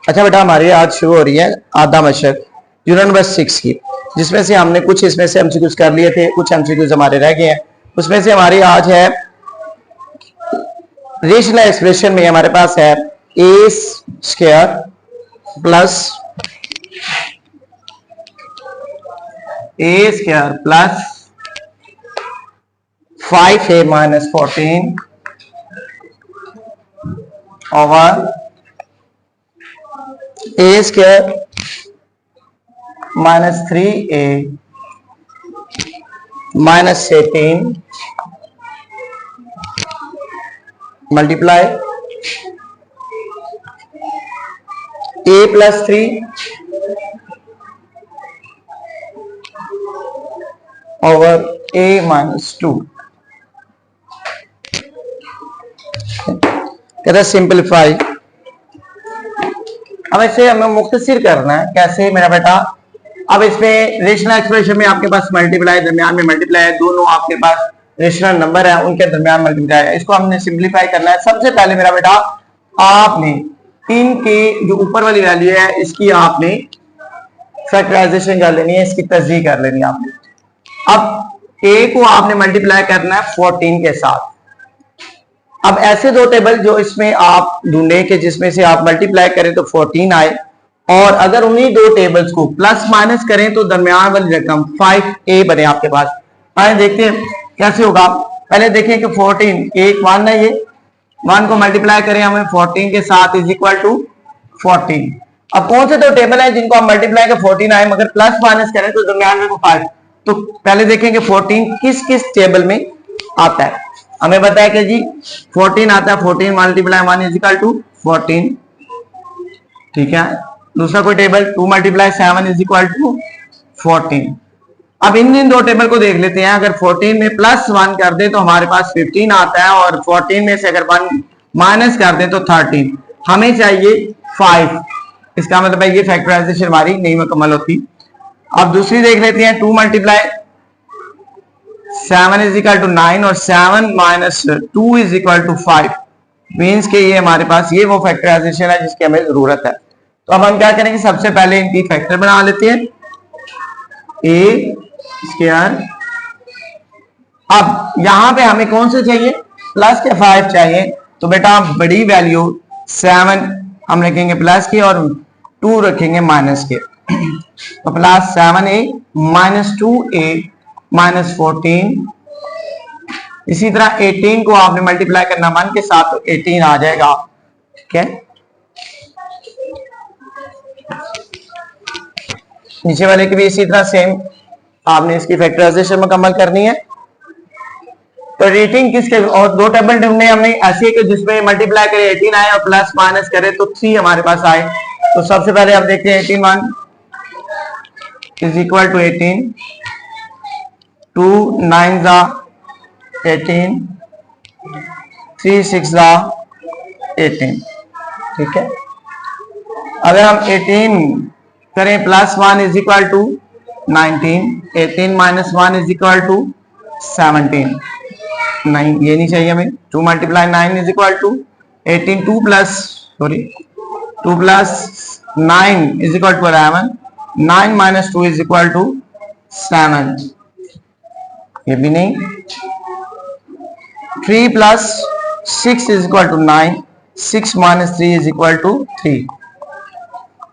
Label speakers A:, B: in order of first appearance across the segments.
A: अच्छा बेटा, हमारी आज शुरू हो रही है आधा मशक यूनिट नंबर 6 की, जिसमें से हमने कुछ इसमें से एमसीक्यूज कर लिए थे, कुछ एमसीक्यूज हमारे रह गए हैं। उसमें से हमारी आज है रेशनल एक्सप्रेशन में हमारे पास है A square plus 5a minus 14 over A square minus 3a minus 18 multiply a plus 3 over a minus 2। कहते हैं सिंपलीफाई। अब इसे हमें मुख्तसर करना है। कैसे मेरा बेटा? अब इसमें रेशनल एक्सप्रेशन में आपके पास मल्टीप्लाई, दरमियान में मल्टीप्लाई है, दोनों आपके पास रेशनल नंबर है, उनके दरमियान मल्टीप्लाई है। इसको हमने सिंपलीफाई करना है। सबसे पहले मेरा बेटा आपने इनके जो ऊपर वाली वैल्यू है इसकी आपने फैक्टराइजेशन कर लेनी है, इसकी तस्दीक कर लेनी है आपने। अब a को आपने मल्टीप्लाई करना है 14 के साथ। अब ऐसे दो टेबल जो इसमें आप ढूंढे कि जिसमें से आप मल्टीप्लाई करें तो 14 आए, और अगर उन्हीं दो टेबल्स को प्लस माइनस करें तो दरमियान वाली रकम 5a बने आपके पास। आए देखते हैं कैसे होगा। पहले देखें कि 14 एक 1 है, ये 1 को मल्टीप्लाई करें हमें 14 के साथ इज इक्वल टू 14। अब कौन से दो टेबल हैं जिनको हम मल्टीप्लाई कर 14 आए मगर प्लस माइनस करें तो दरमियान में 5। तो पहले देखेंगे 14 किस किस टेबल में आता है। हमें बताया कि जी 14 आता है, 14 मल्टीप्लाई 1 इज इक्वल टू 14। ठीक है, दूसरा कोई table 2 multiply 7 is equal to 14। अब इन दो टेबल को देख लेते हैं। अगर 14 में प्लस 1 कर दे तो हमारे पास 15 आता है, और 14 में से अगर 1 माइनस कर दे तो 13। हमें चाहिए 5। इसका मतलब है ये फैक्टराइजेशन हमारी नहीं मुकम्मल होती। अब दूसरी देख लेते हैं। 2 मल्टीप्लाई 7 इज इक्वल टू 9 और 7 minus 2 is equal to 5। Means के ये हमारे पास ये वो फैक्टराइजेशन है जिसकी हमें जरूरत है। तो अब हम क्या करेंगे, सबसे पहले इनकी फैक्टर बना लेते हैं ए स्क्वायर। अब यहां पे हमें कौन से चाहिए? प्लस के 5 चाहिए। तो बेटा बड़ी वैल्यू 7 हम रखेंगे प्लस की और 2 रखेंगे माइनस के। तो plus 7a minus 2a minus 14। इसी तरह 18 को आपने मल्टीप्लाई करना 1 के साथ तो 18 आ जाएगा। ठीक है, नीचे वाले की भी इसी तरह सेम आपने इसकी फैक्टराइजेशन मुकम्मल करनी है। तो रेटिंग किसके, और दो टेबल ढूंढने हमने ऐसी है कि जिसमें मल्टीप्लाई करे 18 आए और प्लस माइनस करे तो 3 हमारे पास आए। तो सबसे पहले आप देखते हैं 18 1 इज इक्वल टू 18, 2 9 जा 18, 3 6 जा 18। ठीक है, अगर हम 18 करें plus 1 is equal to 19, 18 minus 1 is equal to 17। नहीं, ये नहीं चाहिए हमें। 2 multiply 9 is equal to 18, 2 plus 9 is equal to 11, 9 minus 2 is equal to 7। ये भी नहीं। 3 plus 6 is equal to 9, 6 minus 3 is equal to 3।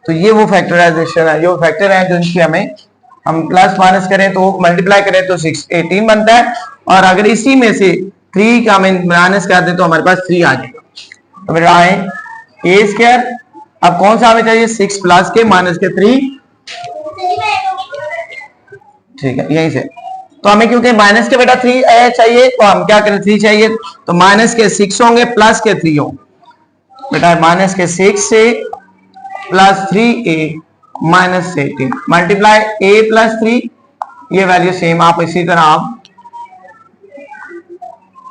A: तो ये वो फैक्टराइजेशन है, जो फैक्टर है जो इनकी हमें हम प्लस माइनस करें तो मल्टीप्लाई करें तो 18 बनता है, और अगर इसी में से 3 का हमें माइनस कर दें तो हमारे पास 3 आ जाएगा। तो बेटा आए ए स्क्वायर। अब कौन सा हमें चाहिए? 6 प्लस के माइनस के 3। ठीक है, यहीं से। तो हमें क्योंकि माइनस के बेटा 3 चाहिए तो हम क्या करें, 3 चाहिए तो माइनस के 6 होंगे प्लस के 3 होंगे। बेटा माइनस के 6 से plus 3a minus 18 multiply a plus 3, ये वैल्यू सेम आप इसी तरह आप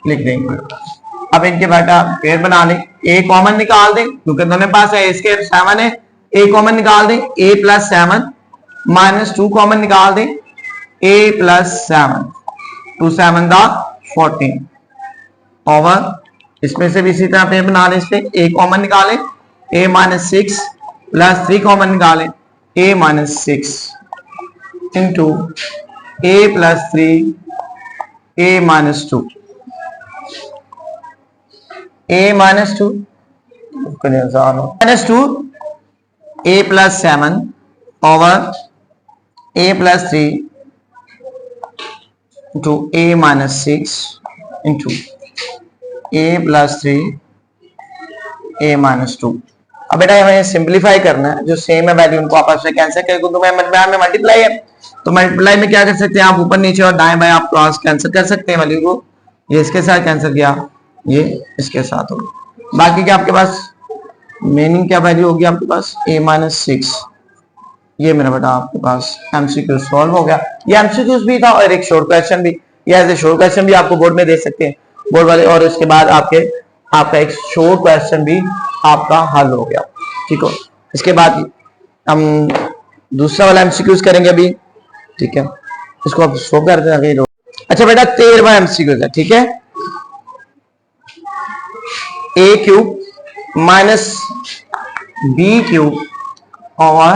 A: लिख देंगे। अब इनके बेटा पेयर बना लें, a कॉमन निकाल दें क्योंकि दोनों पास है, इसके 7 है, a कॉमन निकाल दें, a प्लस 7 माइनस 2 कॉमन निकाल दें, a प्लस 7, 2 7 दा 14 ओवर इसमें से भी इसी तरह पेयर बना लें। इससे a कॉमन निकालें, a माइनस 6 प्लस 3 कॉमन निकालें, a minus 6 into a plus 3 a minus 2, a minus 2 minus 2 a plus 7 over a plus 3 into a minus 6 into a plus 3 a minus 2। अब बेटा हमें सिंप्लीफाई करना है, जो सेम है value उनको आपस में कैंसिल करके, तो में मल्टीप्लाई है तो मल्टीप्लाई में क्या कर सकते हैं आप, ऊपर नीचे और दाएं बाएं आप क्रॉस कैंसिल कर सकते हैं वैल्यू को। ये इसके साथ कैंसिल किया, ये इसके साथ हो, बाकी क्या आपके पास मीनिंग क्या वैल्यू होगी आपके पास a माइनस 6। ये मेरा बेटा आपके पास एमसीक्यू सॉल्व हो गया। ये एमसीक्यूज भी था और एक शॉर्ट क्वेश्चन भी, या ऐसे शॉर्ट क्वेश्चन भी आपको बोर्ड में दे सकते हैं बोर्ड वाले, और उसके बाद आपका एक शॉर्ट क्वेश्चन भी आपका हल हो गया। ठीक हो, इसके बाद हम दूसरा वाला एमसीक्यूज करेंगे अभी। ठीक है, इसको आप शो कर देंगे। अच्छा बेटा 13वां एमसीक्यूज है। ठीक है, a cube minus b cube और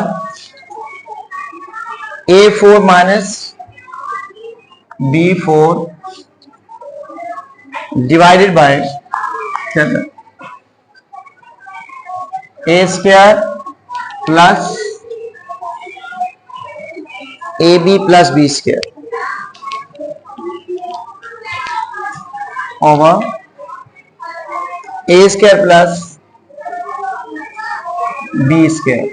A: a4 minus b4 divided by a square plus ab plus b square over a square plus b square.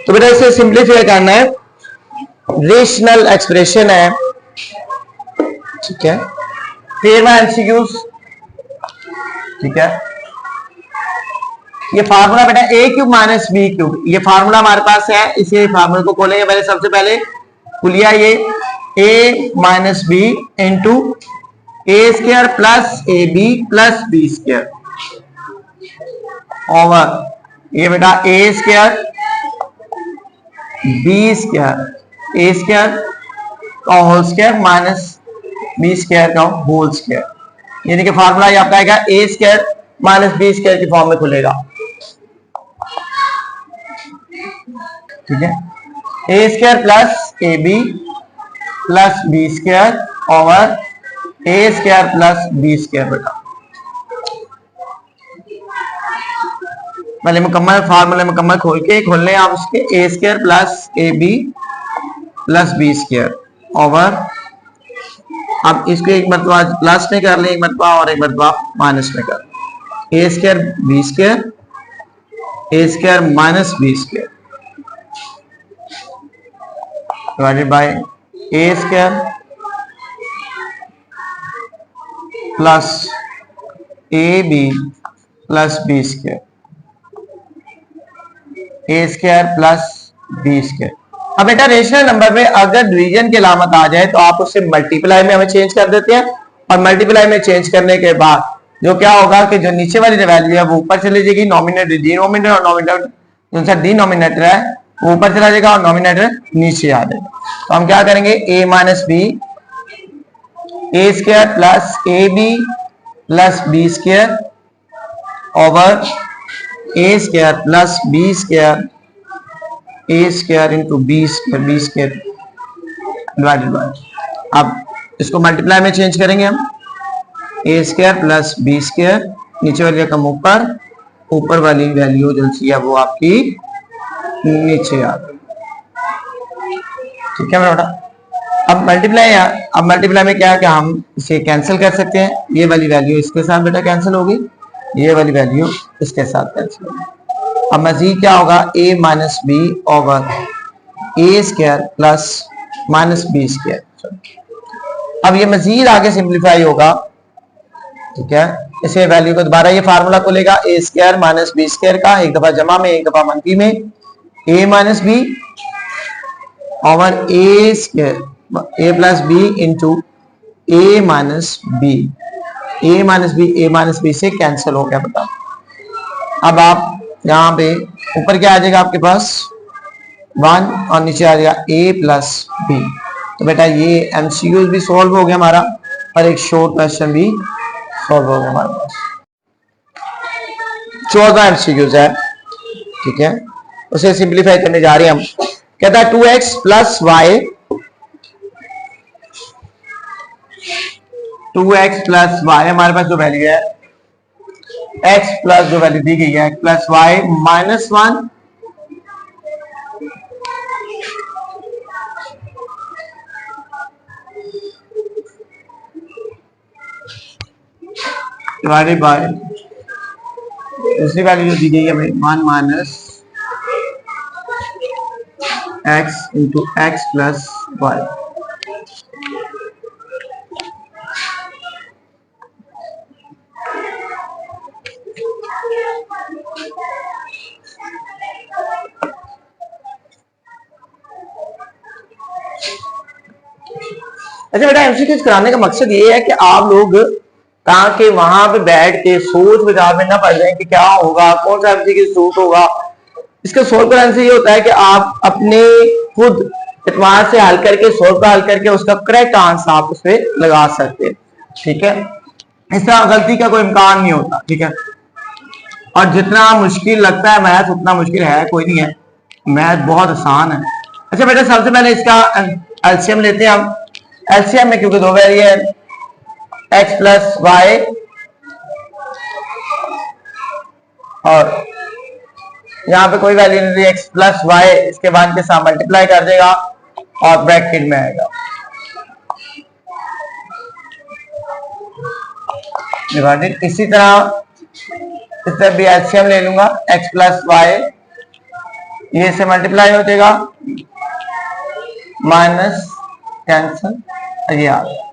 A: तो बेटा इसे सिंप्लीफाई करना है, रेशनल एक्सप्रेशन है। ठीक है, 13वां एमसीक्यूज। ठीक है, ये फार्मूला बेटा a cube minus b cube, ये फार्मूला हमारे पास है, इसे फार्मूले को खोलेंगे पहले। सबसे पहले खुलिया ये a minus b into a square plus A B plus B square over ये बेटा a square B square A square का whole square minus B square का होल स्क्वायर, यानी कि फार्मूला ये आपका आएगा A square minus B square की फॉर्म में खुलेगा। ठीक है, A square plus A B plus B square over A square plus B square. बेटा पहले मुकम्मल फार्मूला मुकम्मल खोलने आप उसके A square plus A B plus B square over, अब इसको एक मरतबा प्लस में कर लें, एक मरतबा और एक मरतबा माइनस में कर, A square B square A square minus B square divided by A square plus A B plus B square A square plus B square. अब बेटा रेशनल नंबर में अगर डिवीजन की अलामत आ जाए तो आप उससे मल्टीप्लाई में हमें चेंज कर देते हैं, और मल्टीप्लाई में चेंज करने के बाद जो क्या होगा कि जो नीचे वाली वैल्यू है वो ऊपर चली जाएगी, नॉमिनेटर डिनोमिनेटर और नॉमिनेटर जो सा डिनोमिनेटर है वो ऊपर चला जाएगा और नॉमिनेटर नीचे आ जाएगा। तो हम क्या करेंगे a minus b a square plus A B plus B square over A square plus B square A square into b square divided by, अब इसको मल्टीप्लाई में चेंज करेंगे हम, a square plus B square नीचे वाली रकम ऊपर वाली वैल्यू जो सी है वो आपकी नीचे आ गई। ठीक है मेरा बेटा, अब मल्टीप्लाई में क्या है कि हम इसे कैंसिल कर सकते हैं, ये वाली वैल्यू इसके साथ बेटा कैंसिल होगी, ये वाली वैल्यू इसके साथ कैंसिल होगी। अब मजीद क्या होगा a minus b over A square plus minus B square. अब ये मजीद आगे सिंप्लीफाई होगा। ठीक है, इसे वैल्यू को दोबारा ये फार्मूला खुलेगा ए स्क्वायर माइनस बी स्क्वायर का, एक दफा जमा में एक दफा मनफी में, a minus b over A square a plus b into a minus b, a minus b से कैंसिल हो गया बेटा। अब आप यहाँ पे ऊपर क्या आ जाएगा आपके पास 1 और नीचे आ जाएगा a प्लस बी। तो बेटा ये एमसीक्यूज भी सॉल्व हो गया हमारा और एक शॉर्ट क्वेश्चन भी सॉल्व हो गया हमारे पास। 14 एमसीक्यूज है, ठीक है, उसे सिंप्लीफाई करने जा रहे हैं हम। कहता है 2x plus Y, 2x plus Y हमारे पास जो वैल्यू है, x प्लस जो वैल्यू दी गई है x plus y minus 1 divided by दूसरी वैल्यू जो दी गई है हमें 1 minus x into x plus y. अच्छा बेटा, एमसीक्यूज कराने का मकसद ये है कि आप लोग ताकि वहां पे बैठ के सोच विचार में ना पड़ जाए कि क्या होगा, कौन सा एमसीक्यू सूट होगा। इसका सोल्व करने से ये होता है कि आप अपने खुद इत्मीनान से हल करके, सोल्व का हल करके उसका करेक्ट आंसर आप उस पर लगा सकते हैं, ठीक है। इस तरह गलती का कोई इम्कान नहीं होता, ठीक है। और जितना मुश्किल लगता है मैथ उतना मुश्किल है कोई नहीं है, मैथ बहुत आसान है। अच्छा बेटा, सबसे पहले इसका एलसीएम लेते हैं हम। एलसीएम में क्योंकि दो वैल्यू है x प्लस वाई और यहां पे कोई वैल्यू नहीं, x प्लस वाई इसके बाद के साथ मल्टीप्लाई कर देगा और ब्रैकेट में आएगा डिवाइडेड। इसी तरह इस तरफ भी एलसीएम ले लूंगा, x प्लस वाई ये से मल्टीप्लाई हो जाएगा माइनस कैंसल, ये आ गया।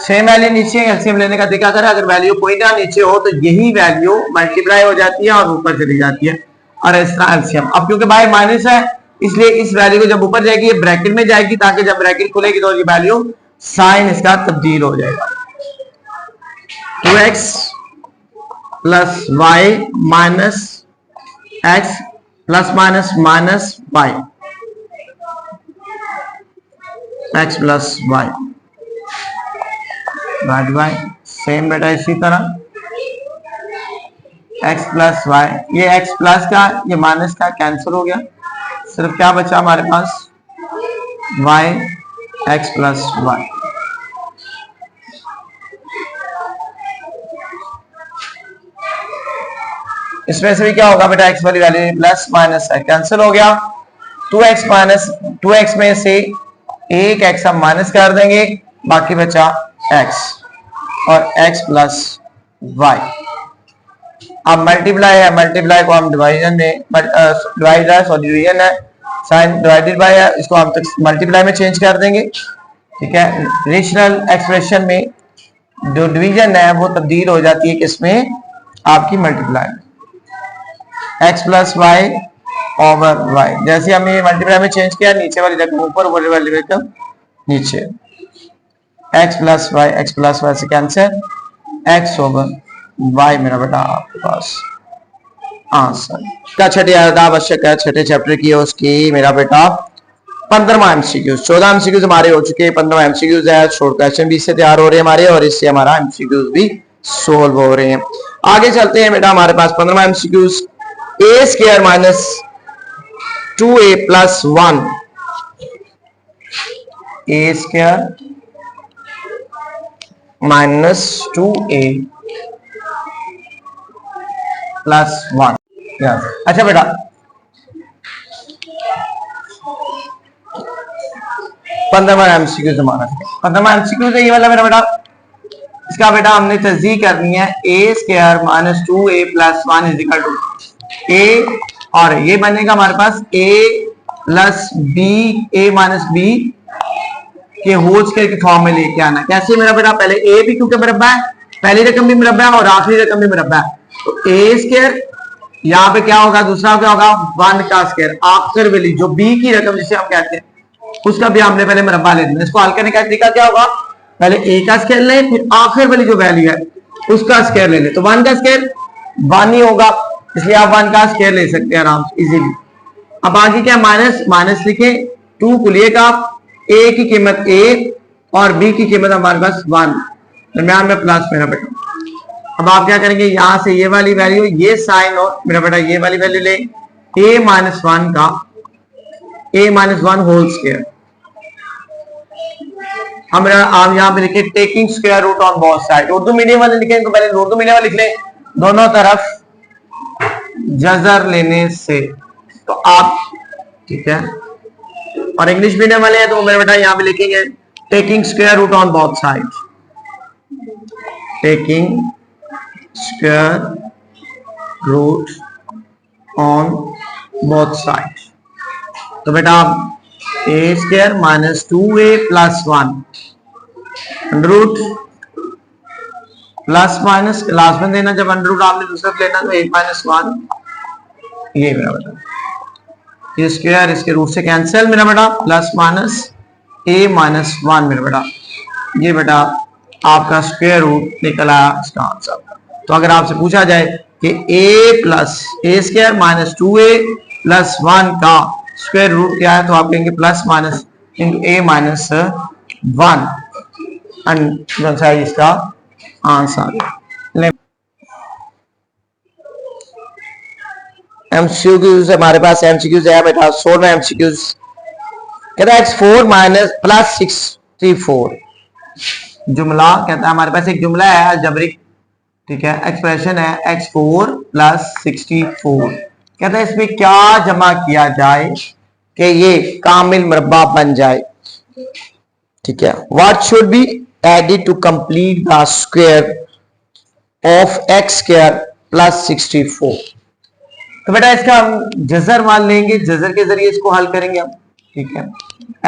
A: सेम वैल्यू नीचे एलसीएम लेने का देखा करें, अगर वैल्यू कोई ना नीचे हो तो यही वैल्यू मल्टीप्लाई हो जाती है और ऊपर चली जाती है, और इस तरह एलसीएम। अब क्योंकि बाय माइनस है इसलिए इस वैल्यू को जब ऊपर जाएगी ये ब्रैकेट में जाएगी, ताकि जब ब्रैकेट खुलेगी तो ये वैल्यू साइन इसका तब्दील हो जाएगा। 2x plus y minus x plus minus minus y, x plus y divide by same बेटा इसी तरह x प्लस वाई, ये x प्लस का ये माइनस का कैंसिल हो गया, सिर्फ क्या बचा हमारे पास y x प्लस वाई। इसमें से भी क्या होगा बेटा, x वाली वैल्यू प्लस माइनस है कैंसिल हो गया। 2x माइनस 2x में से एक x हम माइनस कर देंगे, बाकी बचा x और x प्लस वाई। अब मल्टीप्लाई है, मल्टीप्लाई को हम डिवीजन में डिवाइड है, सॉरी डिवीजन है, साइन डिवाइडेड बाय है, इसको हम तक मल्टीप्लाई में चेंज कर देंगे, ठीक है। रेशनल एक्सप्रेशन में जो डिवीजन है वो तब्दील हो जाती है किसमें, आपकी मल्टीप्लाई में, x plus y over y. जैसे हमने मल्टीप्लाई में चेंज किया, नीचे वाली रकम ऊपर, ऊपर वाली रकम नीचे, x प्लस वाई से कैंसिल, x ओवर y मेरा बेटा आपके पास आंसर। क्या छठे आवश्यक है छठे चैप्टर की है उसकी मेरा बेटा 15वां एमसीक्यूज। 14 एमसीक्यूज हमारे हो चुके हैं, 15वां एमसीक्यूज है। शॉर्ट क्वेश्चन भी इससे तैयार हो रहे हैं हमारे, और इससे हमारा एमसीक्यूज भी सोल्व हो रहे हैं। आगे चलते हैं बेटा, हमारे पास 15वां MCQs, a square minus 2a plus 1, a square minus 2a plus 1। अच्छा बेटा, पंद्रहवां एमसीक्यूज हमारा, 15वां एमसीक्यूज है ये वाला मेरा बेटा। इसका बेटा हमने तस्दीक करनी है, a square minus 2a plus 1 is equal to a, और ये बनेगा हमारे पास a plus b, a minus b के होल स्क्वायर के फॉर्म में लेके आना। कैसे मेरा बेटा, पहले a भी क्योंकि मुरब्बा है, पहली रकम भी मुरब्बा है और आखिरी रकम भी मुरब्बा है, तो a स्क्वायर यहाँ पे क्या होगा, दूसरा क्या होगा 1 का स्क्वायर, आखिर वाली जो b की रकम जिसे हम कहते हैं उसका भी हमने पहले मुरब्बा ले लेना। इसको हल करने का तरीका क्या होगा, पहले a का स्क्वायर लें, फिर आखिर वाली जो वैल्यू है उसका स्क्वायर ले लें, तो 1 का स्क्वायर 1 ही होगा, इसलिए आप 1 का स्क्वायर ले सकते हैं आराम से इजीली। अब आगे क्या, माइनस माइनस लिखे, 2 को लिएगा, a की कीमत a और b की कीमत हमारे पास 1, दरम्यान में प्लस मेरा बेटा। अब आप क्या करेंगे, यहां से ये वाली वैल्यू, ये साइन और मेरा बेटा ये वाली वैल्यू ले, a माइनस वन का a minus one whole square. हम आप यहाँ पे लिखे taking square root on both side. Urdu medium वाले लिखे तो पहले उर्दू मीडियम वाले लिख ले, दोनों तरफ जजर लेने से, तो आप ठीक है। और इंग्लिश मीडियम वाले हैं तो मेरे बेटा यहाँ पे लिखेंगे taking square root on both side, taking square root on both side. तो बेटा A square minus 2a plus 1 root plus minus class में देना, जब अंडर रूट आपने दूसरा लेना तो a माइनस 1, ये मेरा बेटा ये स्क्वायर इसके रूट से कैंसिल मेरा बेटा, प्लस माइनस a माइनस 1 मेरा बेटा, ये बेटा आपका स्क्वायर रूट निकला इसका आंसर। तो अगर आपसे पूछा जाए कि a plus A square minus 2a plus 1 का स्क्वायर रूट क्या है, तो आप कहेंगे plus minus into a minus 1, and इसका आंसर। एमसीक्यूज हमारे पास एमसीक्यूज है बेटा, 16 एमसीक्यूज। कहता है x4 माइनस प्लस 64, जुमला कहता है हमारे पास एक जुमला है अलजेब्रिक, ठीक है, एक्सप्रेशन है x4 प्लस 64। कहता है इसमें क्या जमा किया जाए कि ये कामिल मुरब्बा बन जाए, ठीक है। What should be added to complete the square of x square plus 64। तो बेटा इसका हम जजर मान लेंगे, जजर के जरिए इसको हल करेंगे हम, ठीक है।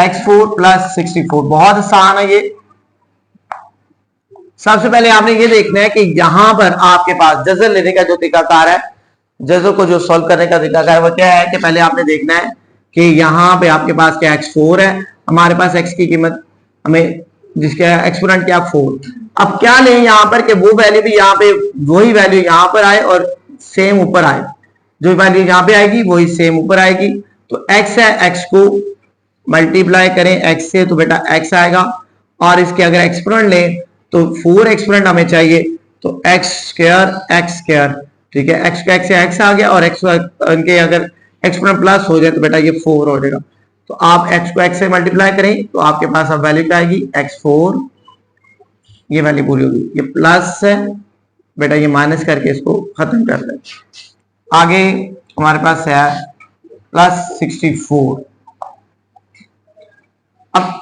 A: x4 प्लस 64 बहुत आसान है ये। सबसे पहले आपने ये देखना है कि यहां पर आपके पास जजर लेने का जो तरीकाकार है, जजर को जो सॉल्व करने का तरीकाकार है वो क्या है कि पहले आपने देखना है कि यहां पे आपके पास क्या x4 है, हमारे पास x की कीमत हमें जिसका एक्सपोनेंट क्या 4। अब क्या लें यहां पर कि वो वैल्यू भी यहाँ पे वही वैल्यू यहां पर आए और सेम ऊपर आए, जो वैल्यू यहां पे आएगी वही सेम ऊपर आएगी। तो x है, x को मल्टीप्लाई करें x से तो बेटा x आएगा, और इसके अगर एक्सपोनेंट लें तो 4 एक्सपोनेंट हमें चाहिए, तो x स्क्वायर, ठीक है, x का x से x आ गया और x इनके अगर एक्सपोनेंट प्लस हो जाए तो बेटा ये 4 हो जाएगा। तो आप x को x से मल्टीप्लाई करें तो आपके पास अब वैल्यू क्या आएगी x4, ये वैल्यू पूरी होगी, ये प्लस है बेटा, ये माइनस करके इसको खत्म कर दें। आगे हमारे पास है प्लस 64। अब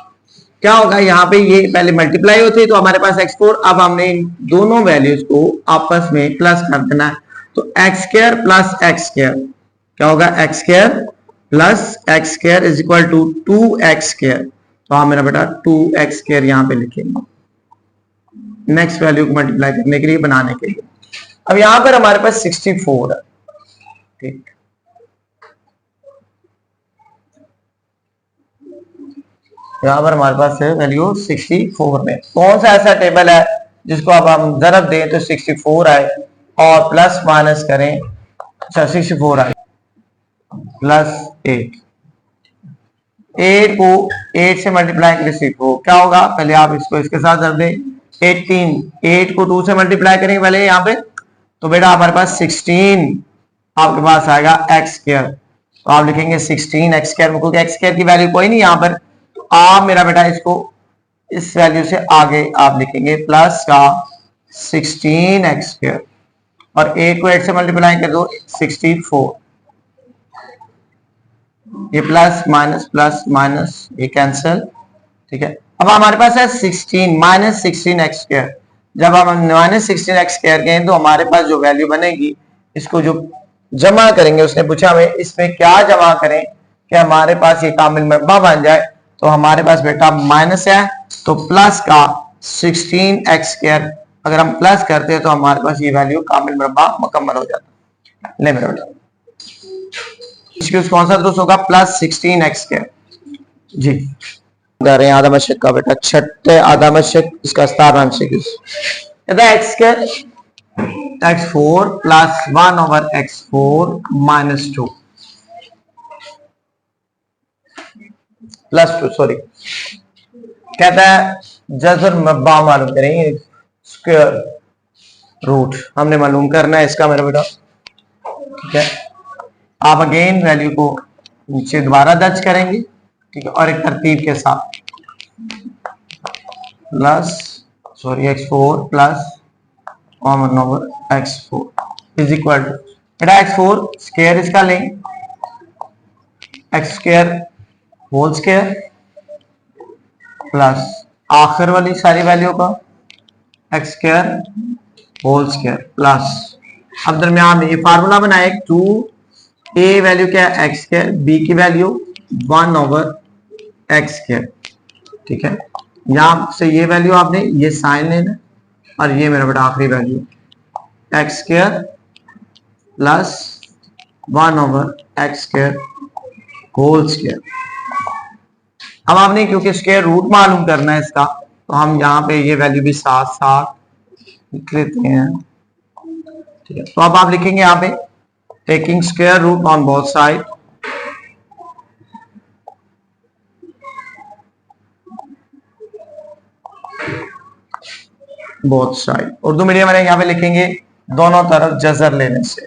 A: क्या होगा यहाँ पे, ये पहले मल्टीप्लाई होते तो हमारे पास x4, अब हमने इन दोनों वैल्यूज को आपस में प्लस कर देना है, तो x square plus x square क्या होगा, x square plus x square is equal to 2x square. तो हम मेरा बेटा 2x स्क्वायर यहाँ पे लिखेंगे नेक्स्ट वैल्यू को मल्टीप्लाई करने के लिए, बनाने के लिए। अब यहां पर हमारे पास 64 है, ठीक, यहां पर हमारे पास है वैल्यू 64 में। कौन सा ऐसा टेबल है जिसको अब हम जरब दें तो 64 आए और प्लस माइनस करें, अच्छा 64 आए प्लस 8 को 8 से मल्टीप्लाई करें 64 क्या होगा, पहले आप इसको इसके साथ जरब दें, 8 को 2 से मल्टीप्लाई करेंगे पहले यहाँ पे, तो बेटा हमारे पास 16 आपके पास आएगा x स्क्वायर। तो आप लिखेंगे 16 x स्क्वायर में, क्योंकि x स्क्वायर की वैल्यू कोई नहीं यहाँ पर, तो आप मेरा बेटा इसको इस वैल्यू से आगे आप लिखेंगे प्लस का 16 x स्क्वायर, और 8 को 8 से मल्टीप्लाई कर दो 64, ये प्लस माइनस ये कैंसिल, ठीक है। अब हमारे पास है 16 माइनस 16 एक्स स्क्वायर। जब हम माइनस 16 एक्स स्क्वायर कहें तो हमारे पास जो वैल्यू बनेगी, इसको जो जमा करेंगे, उसने पूछा हमें इसमें क्या जमा करें कि हमारे पास ये कामिल मरबा बन जाए, तो हमारे पास बेटा माइनस है तो प्लस का 16 एक्स स्क्वायर, अगर हम प्लस करते हैं तो हमारे पास ये वैल्यू कामिल मरबा मुकम्मल हो जाता है। ले मेरा बेटा कौन सा दुरुस्त होगा, प्लस 16 एक्स स्क्वायर जी। आधा मशक का बेटा छठे आधा मशक, इसका 17 x square x4 plus 1 over x4 minus 2 plus 2 sorry, कहता है जज़र मब्बा मालूम करेंगे स्क्वायर रूट हमने मालूम करना है इसका मेरा बेटा। ठीक है, आप अगेन वैल्यू को नीचे दोबारा दर्ज करेंगे। ठीक है, और एक तरतीब के साथ x4 plus common over x4 is equal to बेटा x4 स्क्वायर इसका लेंगे, x square whole square plus आखिर वाली सारी वैल्यू का x square whole square plus, अब दरमियान में ये फार्मूला बनाए 2a वैल्यू क्या है x स्क्वायर, b की वैल्यू 1 ओवर x स्क्वायर। ठीक है, यहां से ये वैल्यू आपने ये साइन लेना और ये मेरा बेटा आखिरी value x square plus 1 over x square whole square. अब आपने क्योंकि स्क्वायर रूट मालूम करना है इसका, तो हम यहाँ पे ये वैल्यू भी साथ साथ लिख लेते हैं। ठीक है, तो अब आप लिखेंगे यहाँ पे taking square root on both side, both side. Urdu medium वाले यहाँ पे लिखेंगे दोनों तरफ जजर लेने से।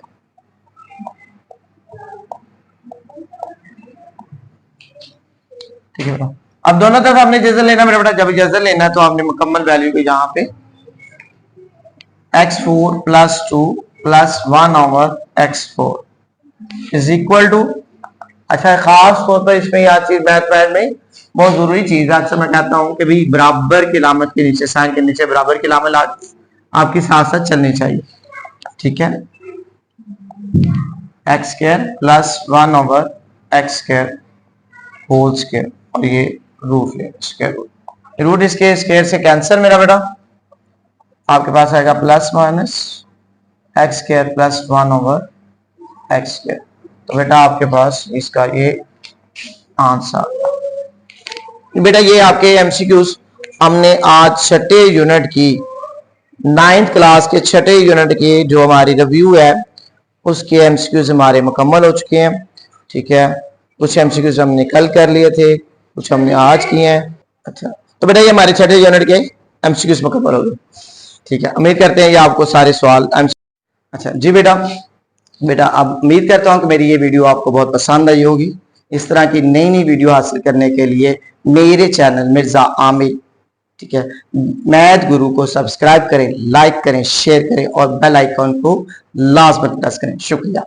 A: ठीक है बेटा, अब दोनों तरफ आपने जजर लेना मेरा बेटा। जब जजर लेना है तो आपने मुकम्मल वैल्यू को यहाँ पे x4 plus 2 plus 1 over x4 is equal to, अच्छा खास तौर पर इसमें याद चीज मैथ में बहुत जरूरी चीज है। अक्सर मैं कहता हूं कि भाई बराबर की लामत के नीचे, साइन के नीचे बराबर की लामत आपके साथ साथ चलनी चाहिए। ठीक है, x square plus 1 over x square whole square और ये रूट ले स्क्वायर रूट, रूट इसके स्क्वायर से कैंसर मेरा बेटा, आपके पास आएगा plus minus x square plus 1 over x square. तो बेटा आपके पास इसका ये आंसर। बेटा ये आपके एमसीक्यूज हमने आज छठे यूनिट की 9th क्लास के छठे यूनिट की जो हमारी रिव्यू है उसके एमसीक्यूज हमारे मुकम्मल हो चुके हैं। ठीक है, कुछ एमसीक्यूज हमने कल कर लिए थे, कुछ हमने आज किए हैं। अच्छा, तो बेटा ये हमारे छठे यूनिट के एमसीक्यूज मुकम्मल हो गए। ठीक है, उम्मीद करते हैं ये आपको सारे सवाल अच्छा जी बेटा अब उम्मीद करता हूं कि मेरी ये वीडियो आपको बहुत पसंद आई होगी। इस तरह की नई नई वीडियो हासिल करने के लिए मेरे चैनल मिर्जा आमिर, ठीक है, मैथ गुरु को सब्सक्राइब करें, लाइक करें, शेयर करें और बेल आइकॉन को लाजमी प्रेस करें। शुक्रिया।